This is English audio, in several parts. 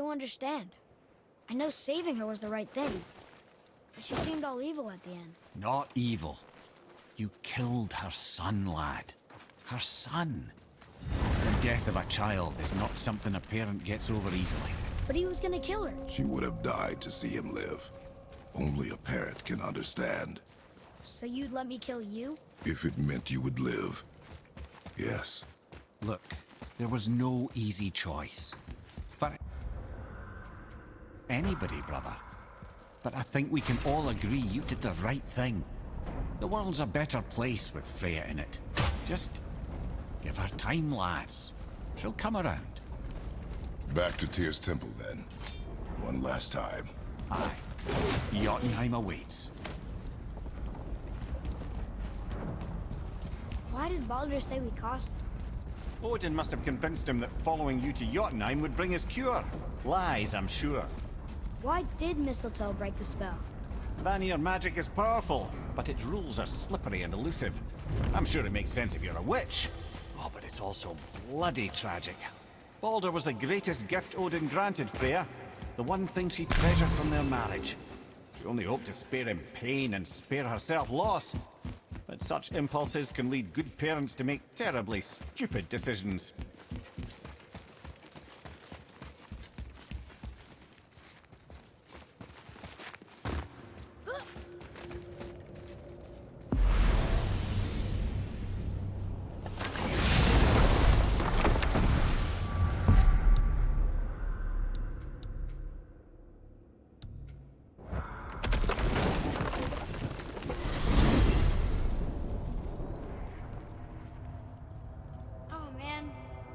don't understand. I know saving her was the right thing, but she seemed all evil at the end. Not evil. You killed her son, lad. Her son. The death of a child is not something a parent gets over easily. But he was gonna kill her. She would have died to see him live. Only a parent can understand. So you'd let me kill you? If it meant you would live. Yes. Look, there was no easy choice. For anybody, brother. But I think we can all agree you did the right thing. The world's a better place with Freya in it. Just give her time, lads. She'll come around. Back to Tyr's temple, then. One last time. Aye. Jotunheim awaits. Why did Baldur say we cost him? Odin must have convinced him that following you to Jotunheim would bring his cure. Lies, I'm sure. Why did Mistletoe break the spell? Vanir magic is powerful, but its rules are slippery and elusive. I'm sure it makes sense if you're a witch. Oh, but it's also bloody tragic. Baldur was the greatest gift Odin granted Freya. The one thing she treasured from their marriage. She only hoped to spare him pain and spare herself loss. But such impulses can lead good parents to make terribly stupid decisions.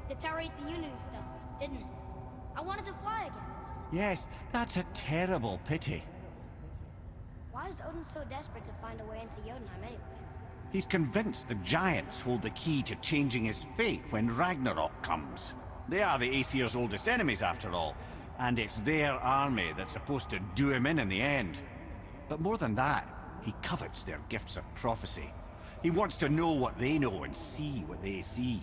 The tower ate the Unity Stone, didn't it? I wanted to fly again. Yes, that's a terrible pity. Why is Odin so desperate to find a way into Jotunheim anyway? He's convinced the giants hold the key to changing his fate when Ragnarok comes. They are the Aesir's oldest enemies, after all, and it's their army that's supposed to do him in the end. But more than that, he covets their gifts of prophecy. He wants to know what they know and see what they see.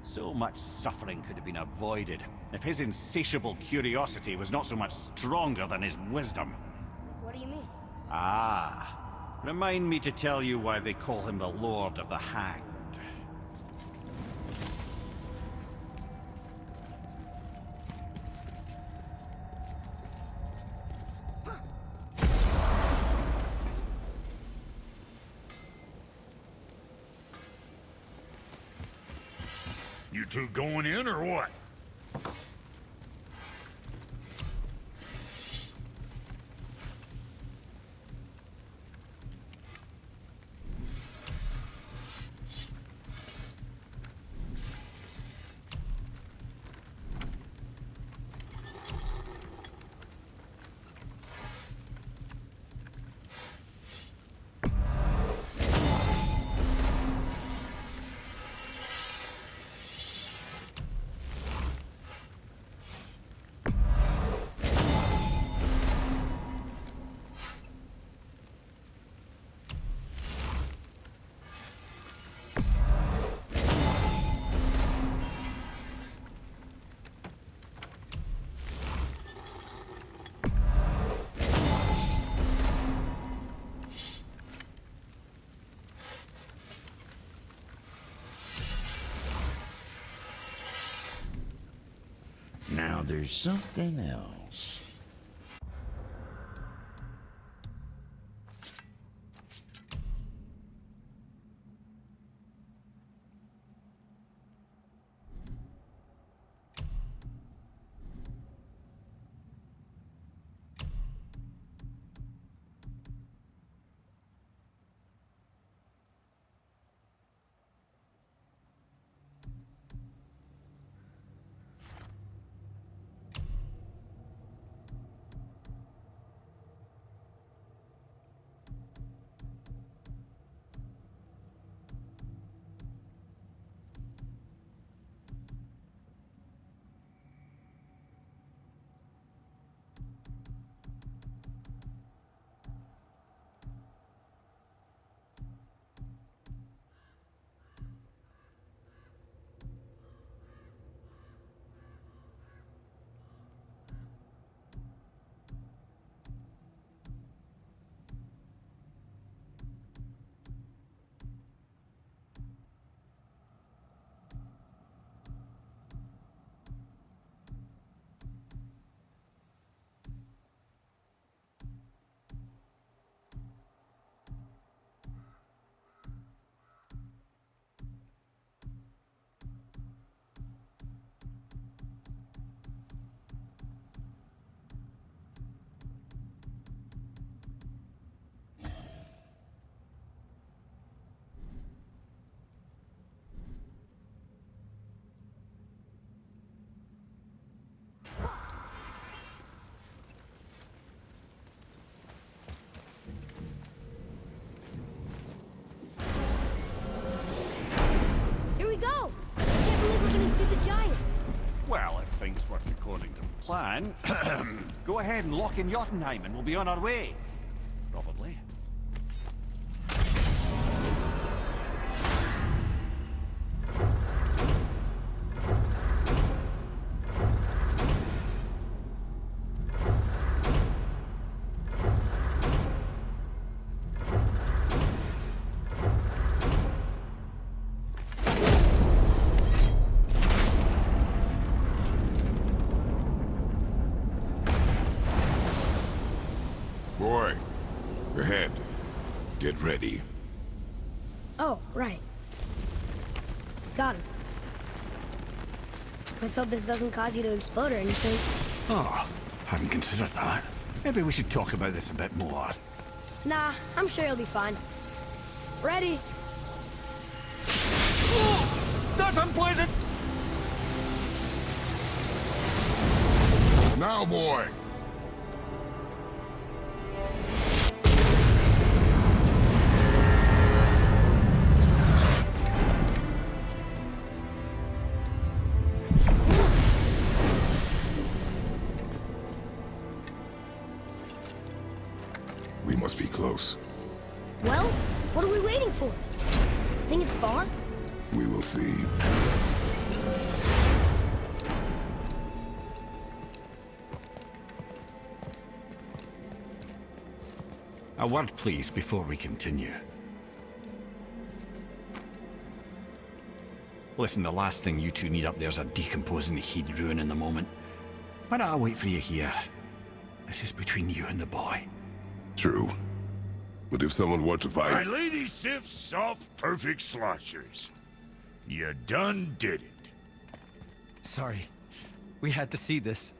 So much suffering could have been avoided if his insatiable curiosity was not so much stronger than his wisdom. What do you mean? Ah, remind me to tell you why they call him the Lord of the Hanged. You two going in or what? Now there's something else. plan, go ahead and lock in Jotunheim and we'll be on our way. Probably. Boy, ahead. Get ready. Oh, right. Got him. Let's hope this doesn't cause you to explode or anything. Oh, hadn't considered that. Maybe we should talk about this a bit more. Nah, I'm sure you'll be fine. Ready? That's unpleasant! Now, boy! We must be close. Well, what are we waiting for? Think it's far? We will see. A word, please, before we continue. Listen, the last thing you two need up there's a decomposing heat ruin in the moment. Why don't I wait for you here? This is between you and the boy. True. But if someone were to My fight... lady sips soft, perfect sloshers. You done did it. Sorry. We had to see this.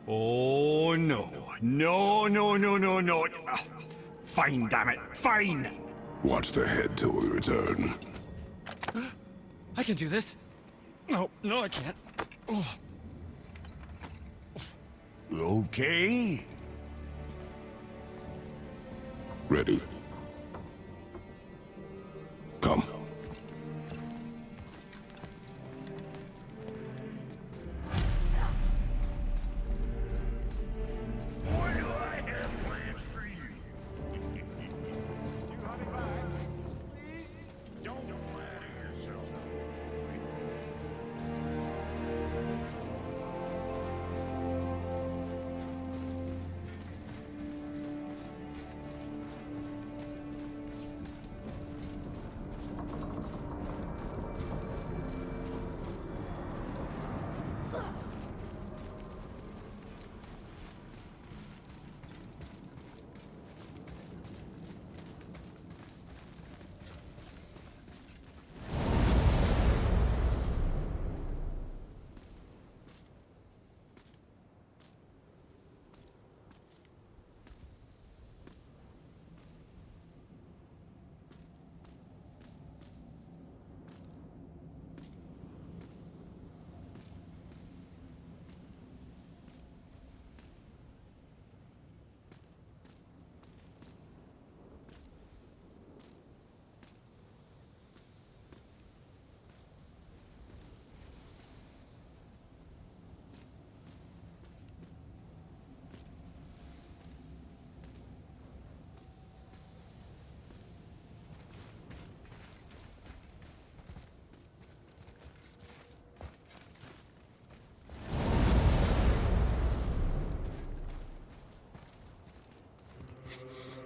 Oh, no. No, no, no, no, no. Ah, fine, damn it. Fine! Watch the head till we return. I can do this. No, no, I can't. Oh. Okay. Ready. Come. Boy, do I have plans for you. You honey back, please? Don't flatter yourself.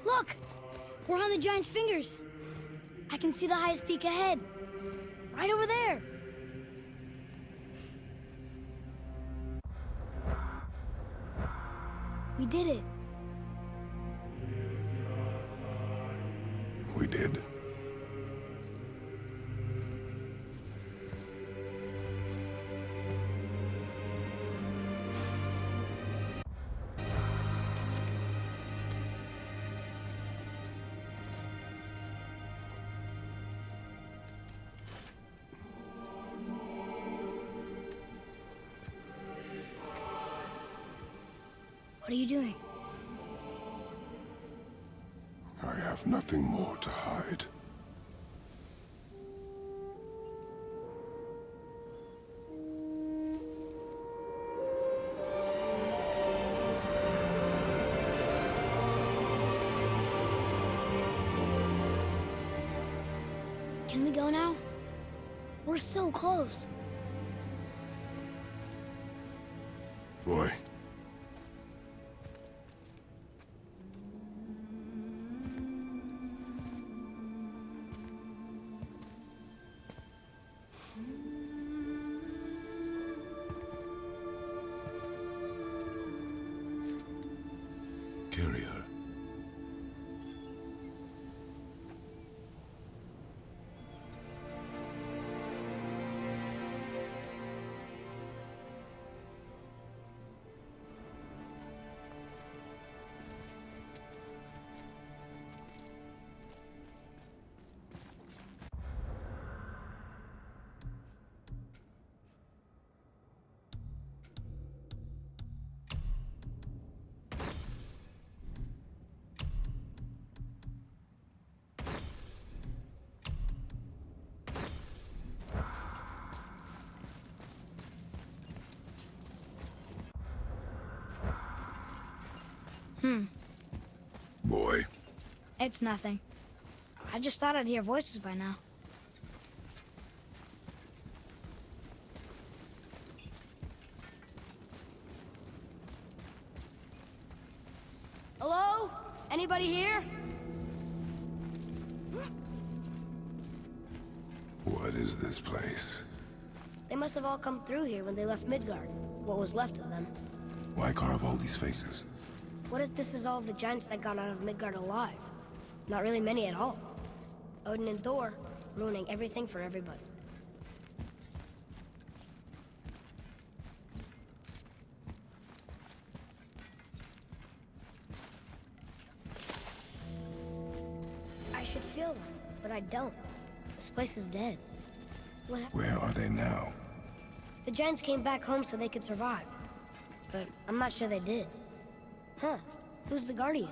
Look! We're on the giant's fingers. I can see the highest peak ahead. Right over there. We did it. We did. What are you doing? I have nothing more to hide. Can we go now? We're so close. Boy. Carry her. Boy. It's nothing. I just thought I'd hear voices by now. Hello? Anybody here? What is this place? They must have all come through here when they left Midgard. What was left of them. Why carve all these faces? What if this is all the giants that got out of Midgard alive? Not really many at all. Odin and Thor, ruining everything for everybody. I should feel them, but I don't. This place is dead. Where are they now? The giants came back home so they could survive. But I'm not sure they did. Huh. Who's the Guardian?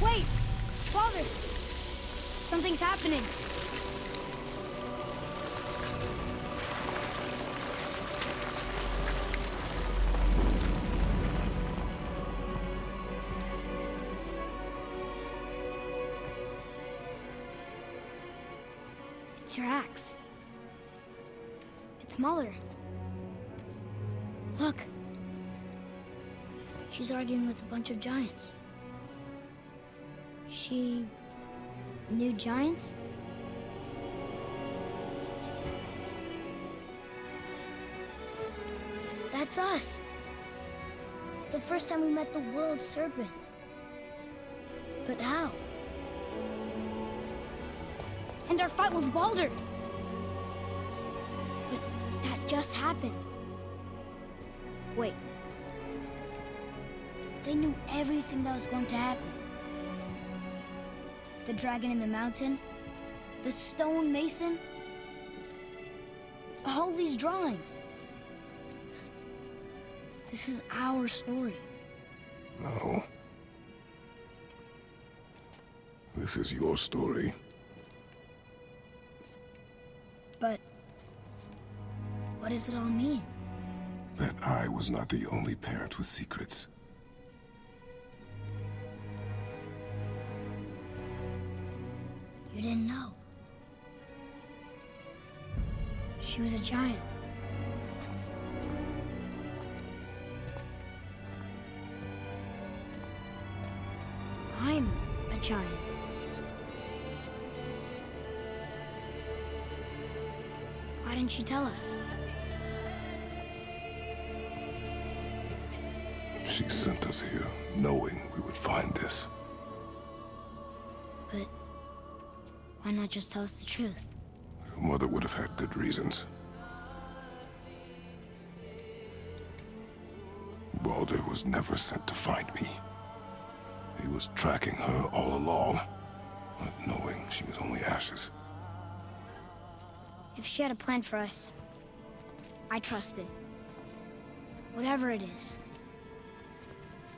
Wait! Father! Something's happening. It's your axe. It's Mother. Look. She's arguing with a bunch of giants. She knew giants? That's us. The first time we met the world serpent. But how? And our fight with Baldur. But that just happened. Wait. They knew everything that was going to happen. The dragon in the mountain, the stone mason, all these drawings. This is our story. No. This is your story. But what does it all mean? That I was not the only parent with secrets. You didn't know. She was a giant. I'm a giant. Why didn't she tell us? She sent us here, knowing we would find this. But why not just tell us the truth? Your mother would have had good reasons. Baldur was never sent to find me. He was tracking her all along, not knowing she was only ashes. If she had a plan for us, I trust it. Whatever it is.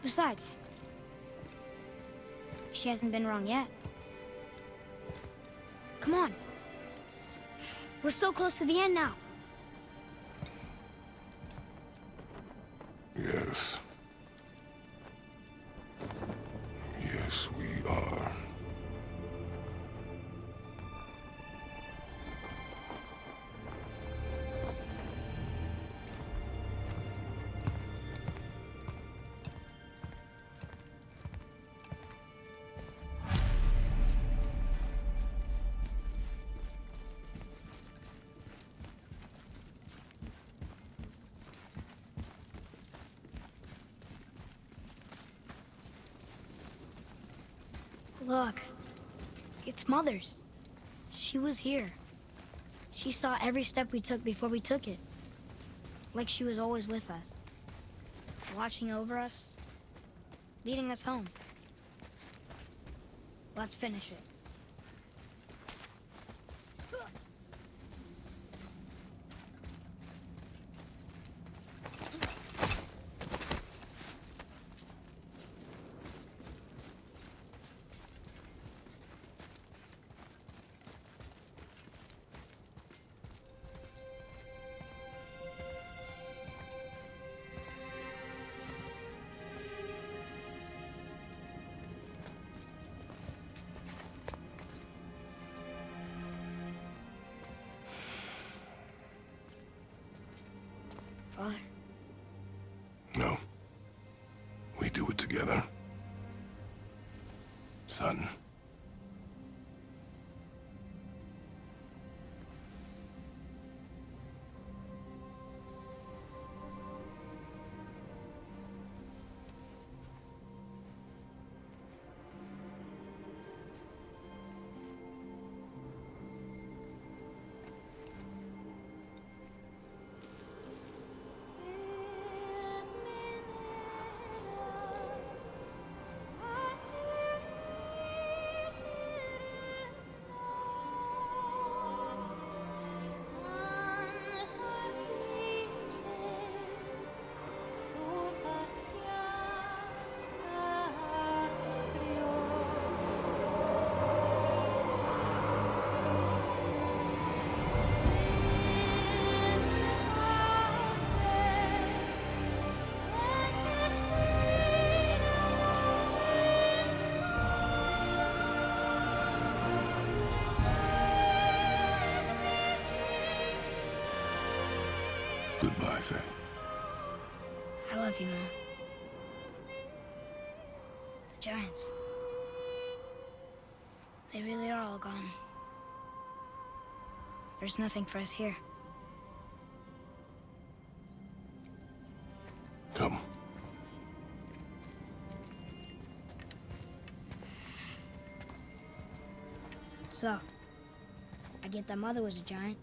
Besides, She hasn't been wrong yet. Come on. We're so close to the end now. Yes. Yes, we are. Look, it's Mother's. She was here. She saw every step we took before we took it. Like she was always with us. Watching over us. Leading us home. Let's finish it. Father? No. We do it together. Son. Goodbye, Faye. I love you, Mom. The Giants. They really are all gone. There's nothing for us here. Come. So, I get that Mother was a giant,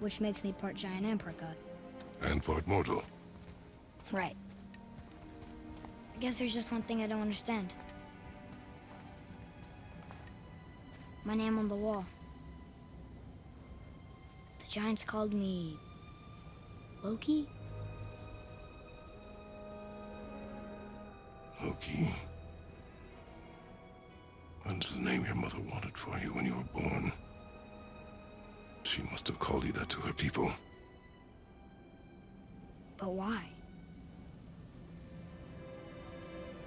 which makes me part giant and part god. And part mortal. Right. I guess there's just one thing I don't understand. My name on the wall. The Giants called me... Loki? Loki. That's the name your mother wanted for you when you were born. She must have called you that to her people. But why?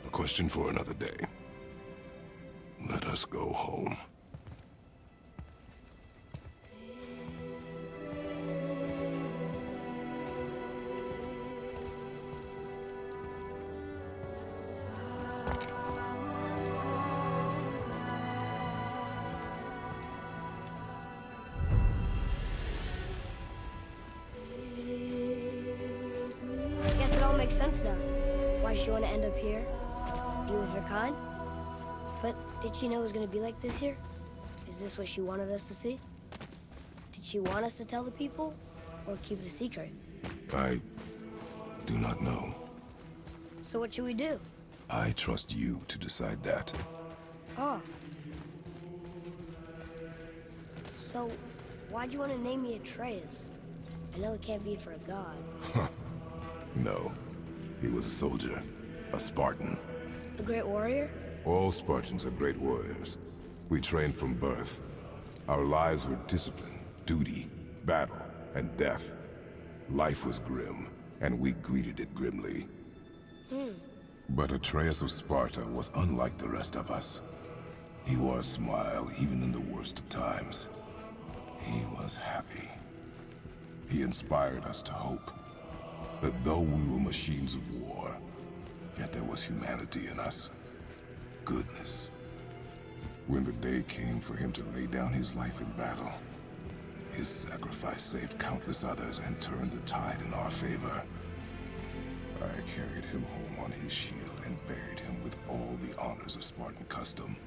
A question for another day. Let us go home. Guess it all makes sense now. Why she want to end up here? Be with her kind? But did she know it was going to be like this here? Is this what she wanted us to see? Did she want us to tell the people? Or keep it a secret? I do not know. So what should we do? I trust you to decide that. Oh. So, why'd you want to name me Atreus? I know it can't be for a god. No. He was a soldier. A Spartan. The Great Warrior? All Spartans are great warriors. We trained from birth. Our lives were discipline, duty, battle, and death. Life was grim, and we greeted it grimly. But Atreus of Sparta was unlike the rest of us. He wore a smile even in the worst of times. He was happy. He inspired us to hope that though we were machines of war, yet there was humanity in us. Goodness. When the day came for him to lay down his life in battle, his sacrifice saved countless others and turned the tide in our favor. I carried him home on his shield and buried him with all the honors of Spartan custom.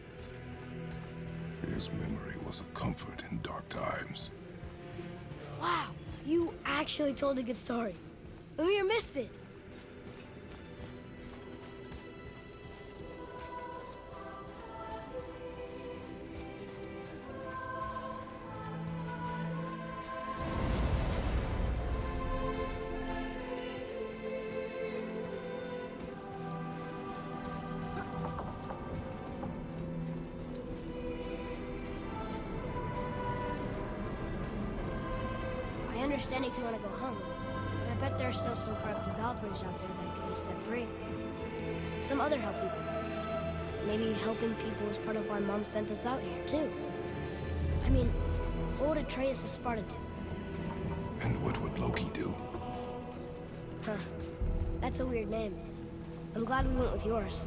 His memory was a comfort in dark times. Wow, you actually told a good story. Amir missed it. I understand if you want to go home, but I bet there are still some corrupt developers out there that could be set free. Some other help people. Maybe helping people was part of why Mom sent us out here, too. I mean, what would Atreus of Sparta do? And what would Loki do? Huh. That's a weird name. I'm glad we went with yours.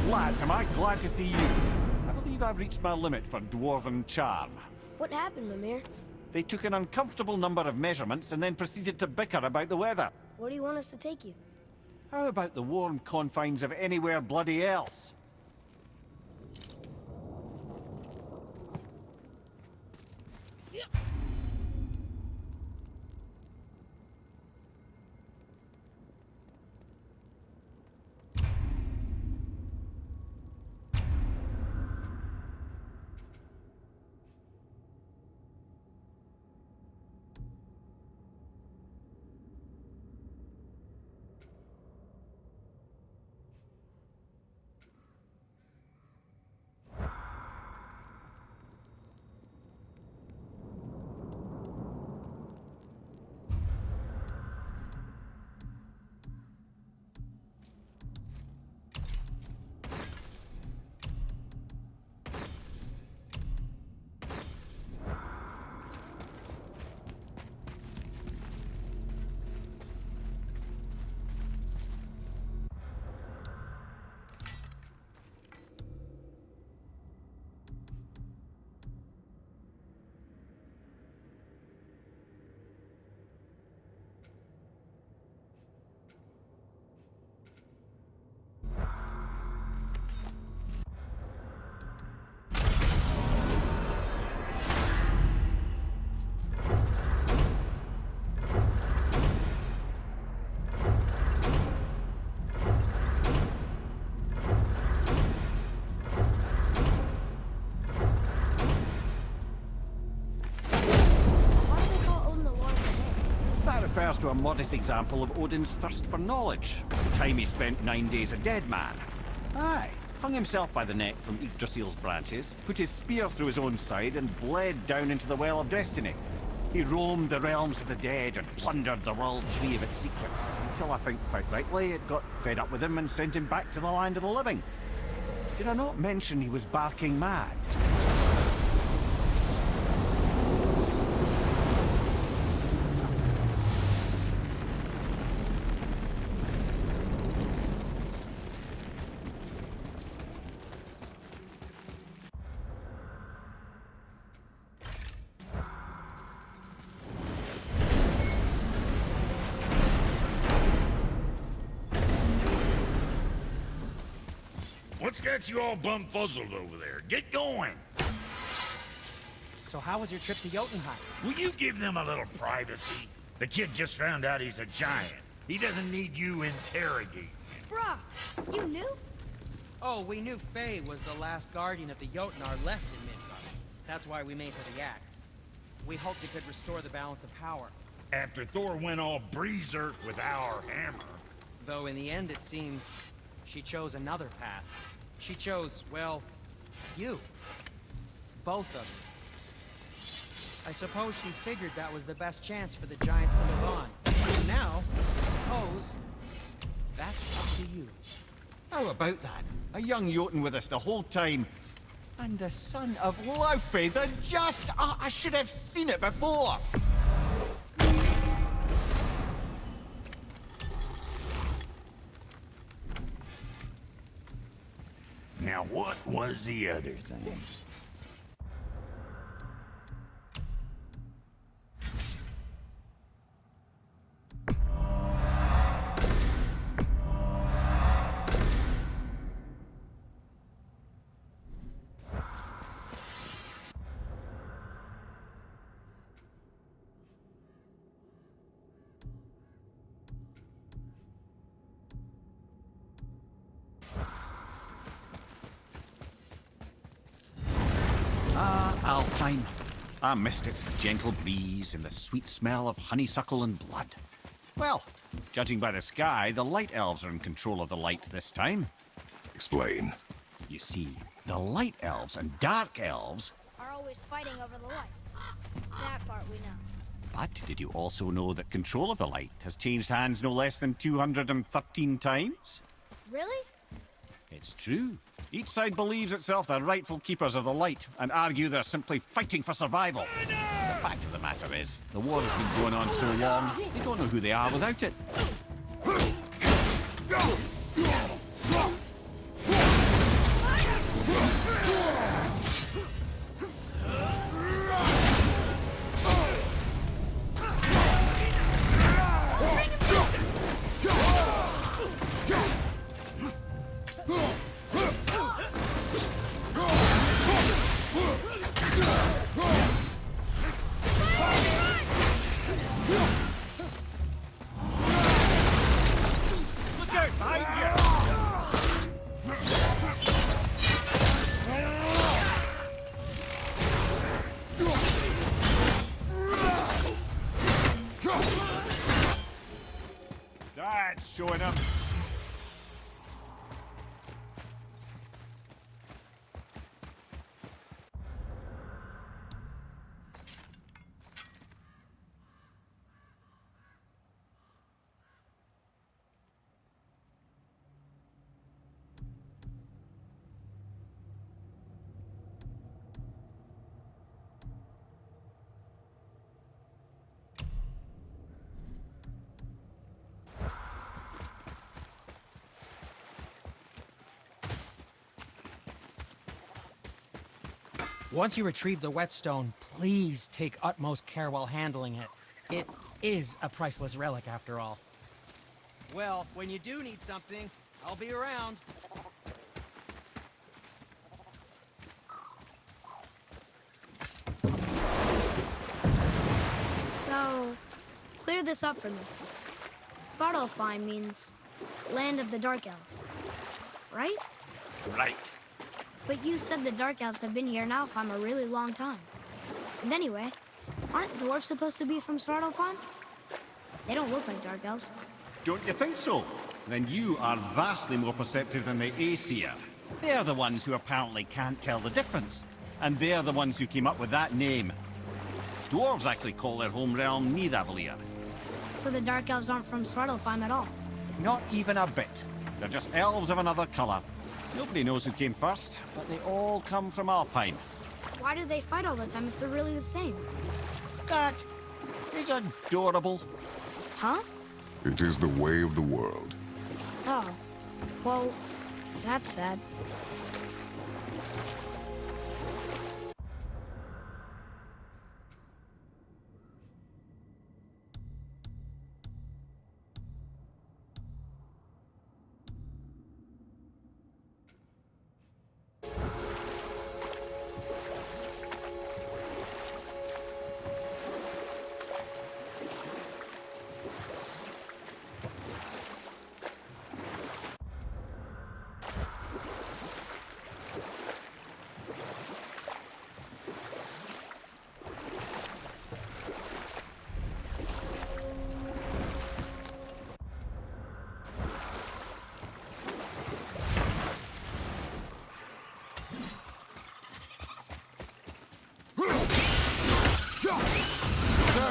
Lads, am I glad to see you. I believe I've reached my limit for dwarven charm. What happened, Mimir? They took an uncomfortable number of measurements and then proceeded to bicker about the weather. Where do you want us to take you? How about the warm confines of anywhere bloody else? Refers to a modest example of Odin's thirst for knowledge. The time he spent 9 days a dead man. Aye, hung himself by the neck from Yggdrasil's branches, put his spear through his own side, and bled down into the Well of Destiny. He roamed the realms of the dead and plundered the world tree of its secrets, until I think, quite rightly, it got fed up with him and sent him back to the land of the living. Did I not mention he was barking mad? What's got you all bum-fuzzled over there? Get going! So how was your trip to Jotunheim? Will you give them a little privacy? The kid just found out he's a giant. He doesn't need you interrogating him. Bruh, you knew? Oh, we knew Faye was the last guardian of the Jotnar left in Midgard. That's why we made her the axe. We hoped it could restore the balance of power. After Thor went all berserk with our hammer. Though in the end, it seems, she chose another path. She chose, well, you. Both of you. I suppose she figured that was the best chance for the Giants to live on. And now, I suppose, that's up to you. How about that? A young Jotun with us the whole time. And the son of Laufey, the just... Oh, I should have seen it before! Now what was the other thing? Alfheim. I missed its gentle breeze and the sweet smell of honeysuckle and blood. Well, judging by the sky, the Light Elves are in control of the light this time. Explain. You see, the Light Elves and Dark Elves... Are always fighting over the light. That part we know. But did you also know that control of the light has changed hands no less than 213 times? Really? It's true. Each side believes itself the rightful keepers of the light and argue they're simply fighting for survival. The fact of the matter is, the war has been going on so long, they don't know who they are without it. That's showing up. Once you retrieve the whetstone, please take utmost care while handling it. It is a priceless relic, after all. Well, when you do need something, I'll be around. So, clear this up for me. Svartalfheim means land of the Dark Elves, right? Right. But you said the Dark Elves have been here in Alfheim a really long time. And anyway, aren't dwarves supposed to be from Svartalfheim? They don't look like Dark Elves. Don't you think so? Then you are vastly more perceptive than the Aesir. They're the ones who apparently can't tell the difference. And they're the ones who came up with that name. Dwarves actually call their home realm Nidavellir. So the Dark Elves aren't from Svartalfheim at all. Not even a bit. They're just elves of another colour. Nobody knows who came first, but they all come from Alfheim. Why do they fight all the time if they're really the same? That is adorable. Huh? It is the way of the world. Oh. Well, that's sad.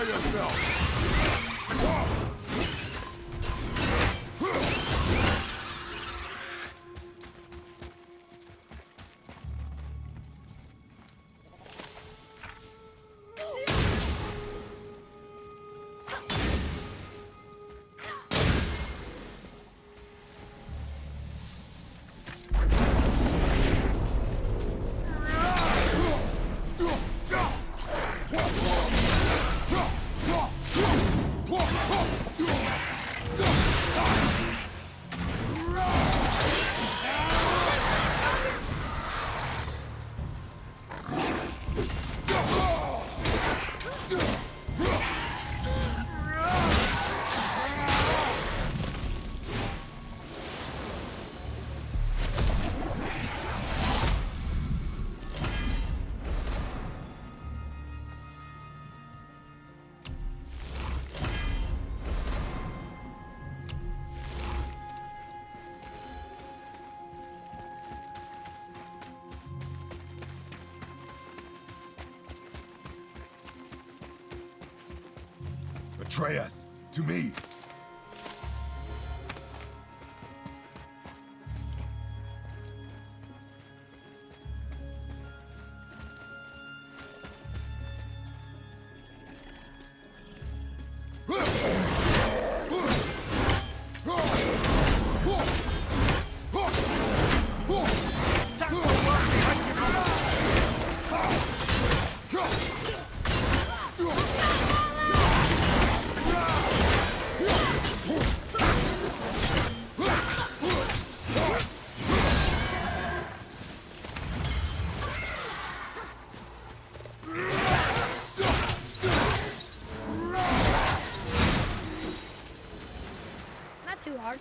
Prepare yourself! Atreus, to me! Not too hard.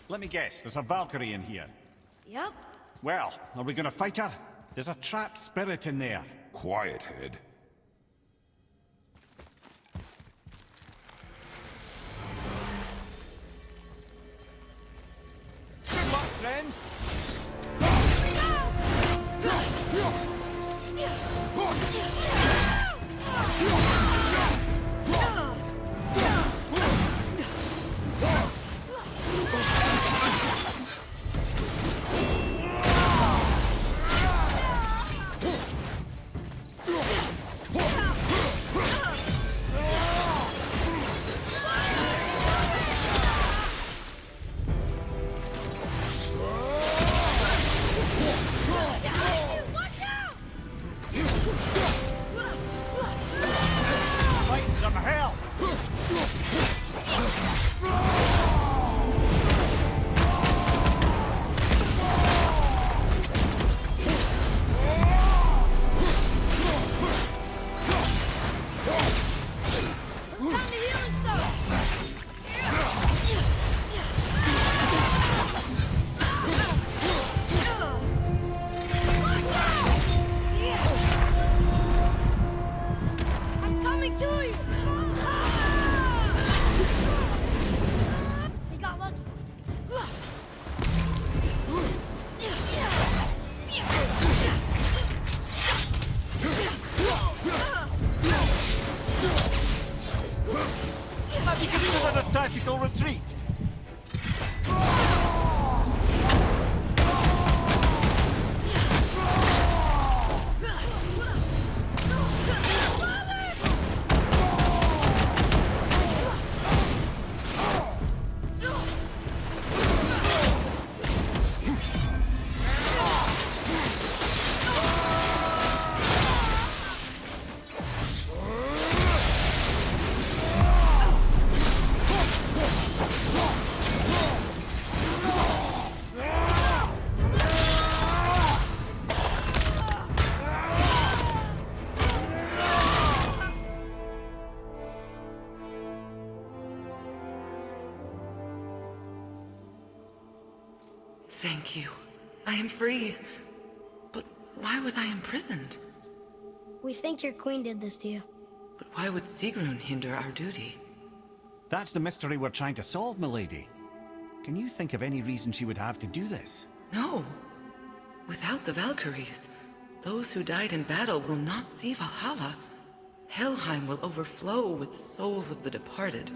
Let me guess, there's a Valkyrie in here. Yep. Well, are we gonna fight her? There's a trapped spirit in there. Quiet, Head. Good luck, friends! Watch out! Thank you. I am free. But why was I imprisoned? We think your queen did this to you. But why would Sigrun hinder our duty? That's the mystery we're trying to solve, milady. Can you think of any reason she would have to do this? No. Without the Valkyries, those who died in battle will not see Valhalla. Helheim will overflow with the souls of the departed,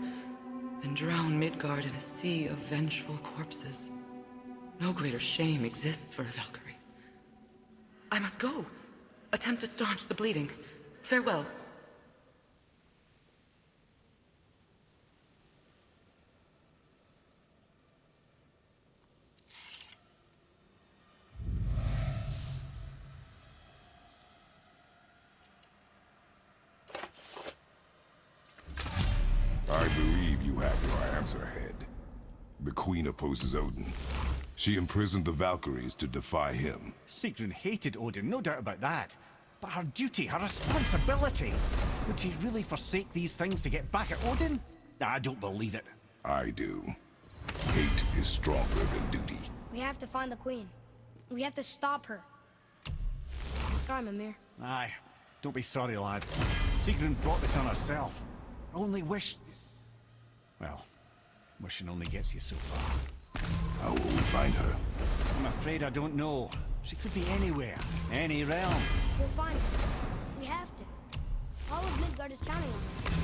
and drown Midgard in a sea of vengeful corpses. No greater shame exists for a Valkyrie. I must go. Attempt to staunch the bleeding. Farewell. I believe you have your answer, Head. The Queen opposes Odin. She imprisoned the Valkyries to defy him. Sigrun hated Odin, no doubt about that. But her duty, her responsibility. Would she really forsake these things to get back at Odin? I don't believe it. I do. Hate is stronger than duty. We have to find the queen. We have to stop her. I'm sorry, Mimir. Aye, don't be sorry, lad. Sigrun brought this on herself. I only wish... Well, wishing only gets you so far. How will we find her? I'm afraid I don't know. She could be anywhere, any realm. We'll find her. We have to. All of Midgard is counting on us.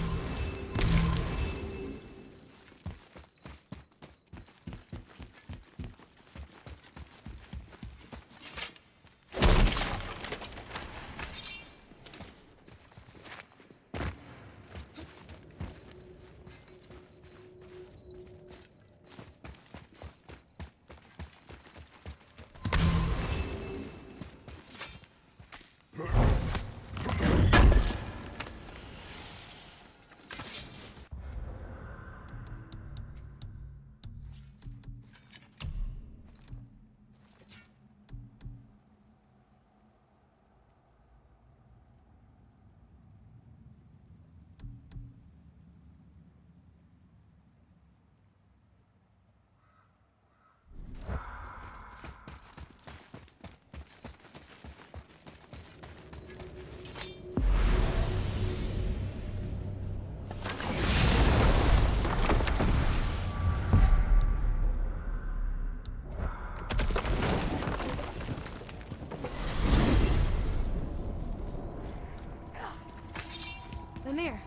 Mimir,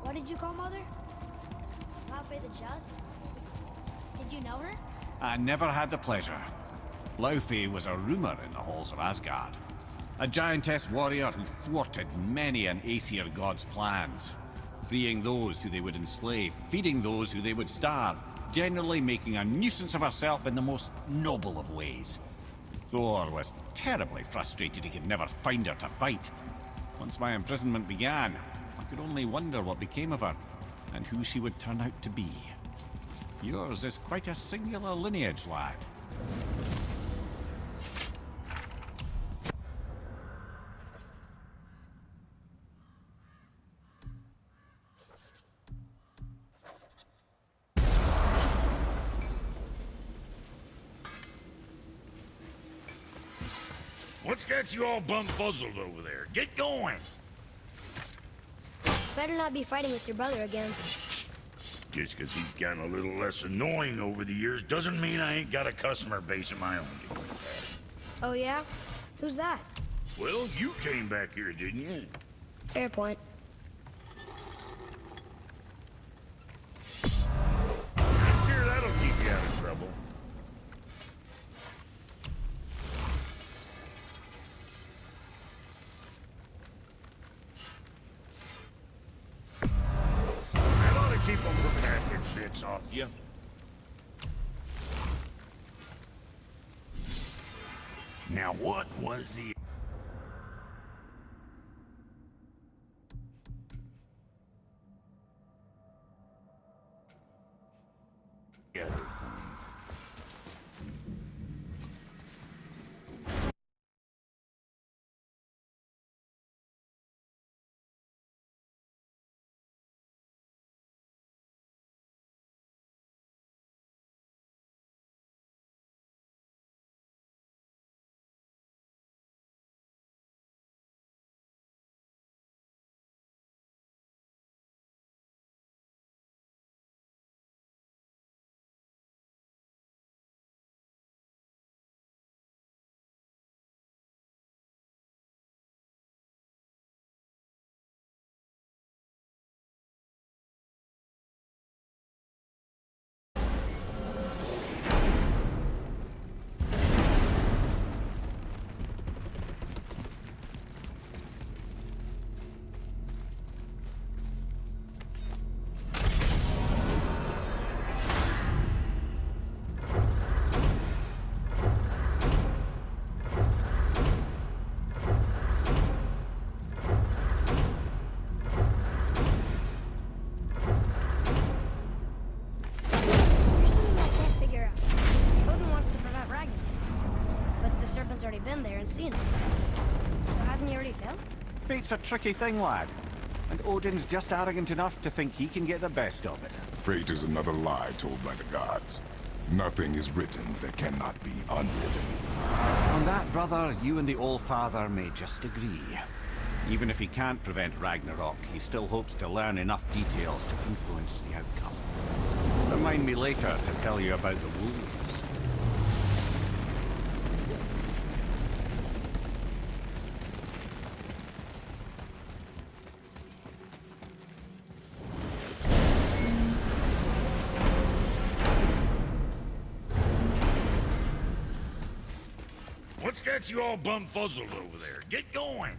what did you call Mother? Laufey the Just? Did you know her? I never had the pleasure. Laufey was a rumor in the halls of Asgard. A giantess warrior who thwarted many an Aesir god's plans. Freeing those who they would enslave, feeding those who they would starve, generally making a nuisance of herself in the most noble of ways. Thor was terribly frustrated he could never find her to fight. Once my imprisonment began, I could only wonder what became of her, and who she would turn out to be. Yours is quite a singular lineage, lad. What's got you all bum-fuzzled over there? Get going! Better not be fighting with your brother again. Just because he's gotten a little less annoying over the years doesn't mean I ain't got a customer base of my own. Oh yeah? Who's that? Well, you came back here, didn't you? Fair point. I'm sure that'll keep you out of trouble. That ought to keep them from hacking bits off you. Now what was the... other thing? been there and seen it. So hasn't he already failed? Fate's a tricky thing, lad. And Odin's just arrogant enough to think he can get the best of it. Fate is another lie told by the gods. Nothing is written that cannot be unwritten. On that, brother, you and the All-Father may just agree. Even if he can't prevent Ragnarok, he still hopes to learn enough details to influence the outcome. Remind me later to tell you about the wolves. What's got you all bumfuzzled over there? Get going!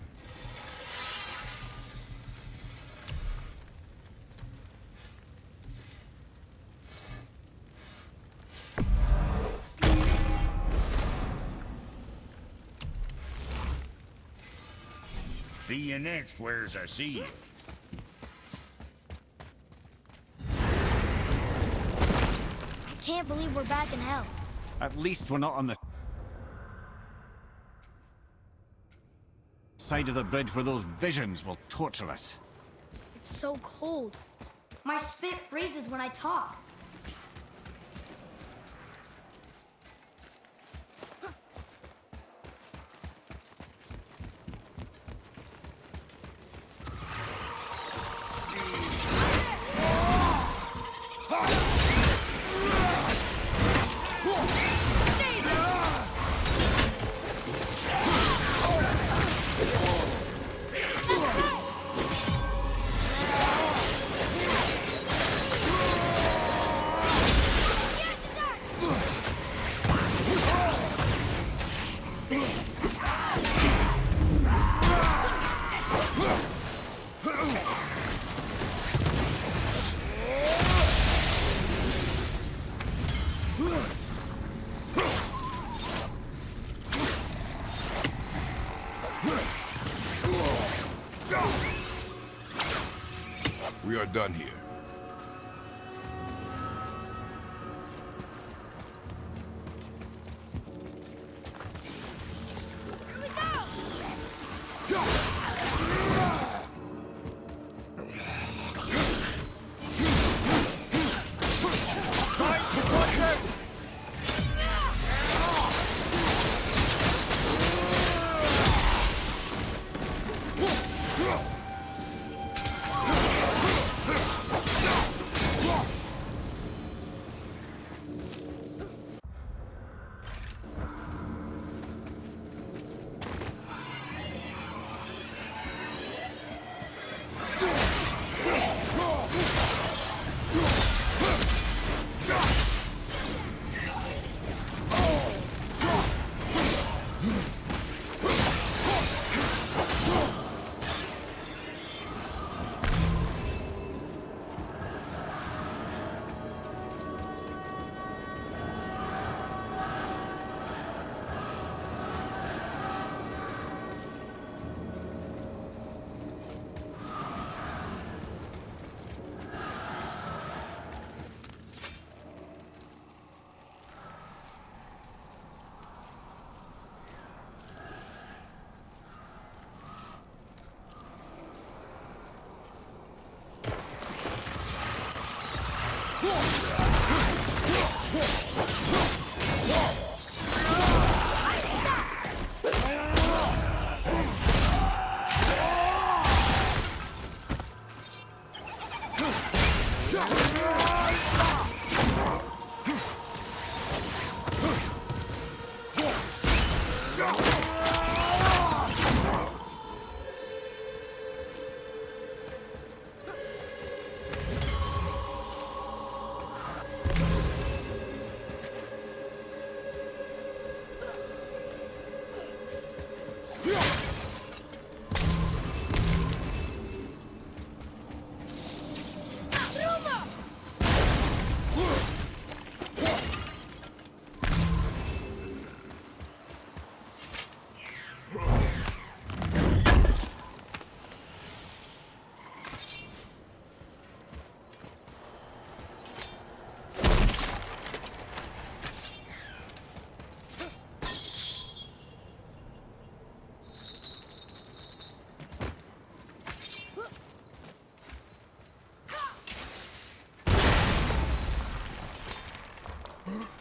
See you next, where's I see you. I can't believe we're back in hell. At least we're not on the side of the bridge where those visions will torture us. It's so cold. My spit freezes when I talk. We are done here. Ugh.